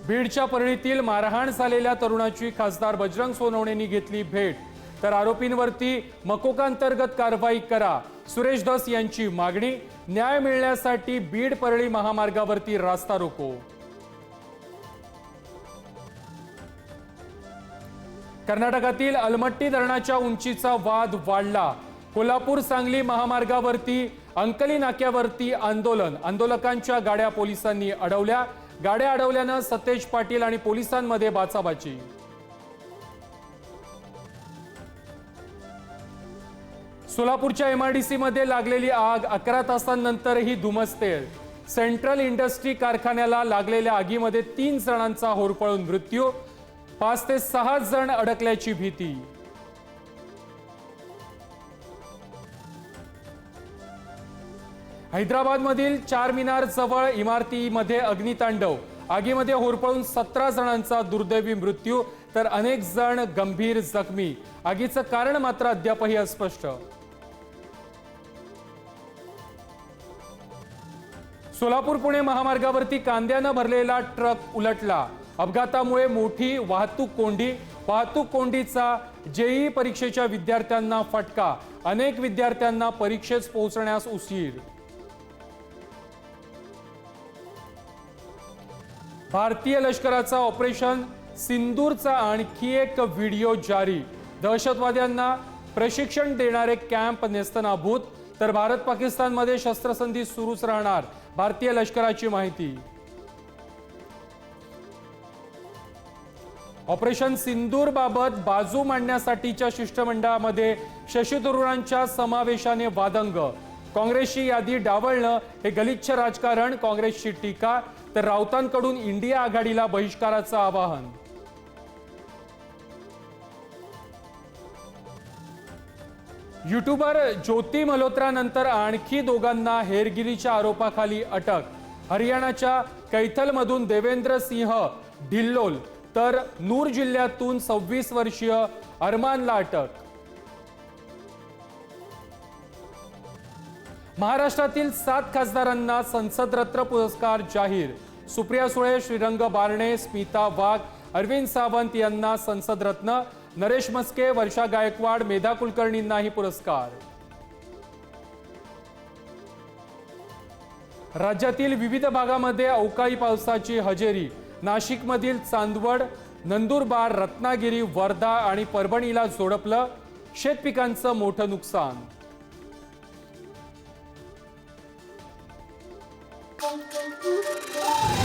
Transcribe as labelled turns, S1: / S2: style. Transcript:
S1: बीडच्या परळीतील मारहाण झालेल्या तरुणाची खासदार बजरंग सोनवणेंनी घेतली भेट। तर आरोपींवरती मकोका अंतर्गत कारवाई करा, सुरेश धस यांची मागणी। न्याय मिळण्यासाठी बीड परळी महामार्गावरती रास्ता रोको। कर्नाटकातील अलमट्टी धरणाच्या उंचीचा वाद वाढला। कोल्हापूर सांगली महामार्गावरती अंकली नाक्यावरती आंदोलन। आंदोलकांच्या गाड्या पोलिसांनी अडवल्या। गाड्या अडवल्यानं सतेज पाटील आणि पोलिसांमध्ये बाचाबाची। सोलापूरच्या एमआयडीसी मध्ये लागलेली आग 11 तासांनंतरही धुमसते। सेंट्रल इंडस्ट्री कारखान्याला लागलेल्या आगीमध्ये 3 जणांचा होरपळून मृत्यू, 5 ते 6 जण अडकल्याची भीती। हैदराबादमधील चारमिनार जवळ इमारतीमध्ये अग्नितांडव। आगीमध्ये होरपळून 17 जणांचा दुर्दैवी मृत्यू, तर अनेक जण गंभीर जखमी। आगीचं कारण मात्र अद्यापही अस्पष्ट। सोलापूर पुणे महामार्गावरती कांद्यानं भरलेला ट्रक उलटला। अपघातामुळे मोठी वाहतूक कोंडी। वाहतूक कोंडीचा जेईई परीक्षेच्या विद्यार्थ्यांना फटका। अनेक विद्यार्थ्यांना परीक्षेस पोहोचण्यास उशीर। भारतीय लष्कराचा ऑपरेशन सिंदूरचा आणखी एक व्हिडिओ जारी। दहशतवाद्यांना प्रशिक्षण देणारे कॅम्प नेस्तनाभूत, तर भारत पाकिस्तानमध्ये शस्त्रसंधी सुरूच राहणार, भारतीय लष्कराची माहिती। ऑपरेशन सिंदूर बाबत बाजू मांडण्यासाठीच्या शिष्टमंडळामध्ये शशी थरूरांच्या समावेशाने वादंग। काँग्रेसची यादी डावलणं हे गलिच्छ राजकारण, काँग्रेसची टीका। तर राऊतांकडून इंडिया आघाडीला बहिष्काराचं आवाहन। यूट्यूबर ज्योती मल्होत्रा नंतर आणखी दोघांना हेरगिरीच्या आरोपाखाली अटक। हरियाणाच्या कैथलमधून देवेंद्र सिंह ढिल्लोल, तर नूर जिल्ह्यातून 26 वर्षीय अरमानला अटक। महाराष्ट्रातील 7 खासदारांना संसद रत्न पुरस्कार जाहीर। सुप्रिया सुळे, श्रीरंग बारणे, स्मिता वाघ, अरविंद सावंत यांना संसद रत्न। नरेश मस्के, वर्षा गायकवाड, मेधा कुलकर्णींनाही पुरस्कार। राज्यातील विविध भागामध्ये अवकाळी पावसाची हजेरी। नाशिकमधील चांदवड, नंदुरबार, रत्नागिरी, वर्धा आणि परभणीला झोडपलं। शेतपिकांचं मोठं नुकसान।
S2: Thank you.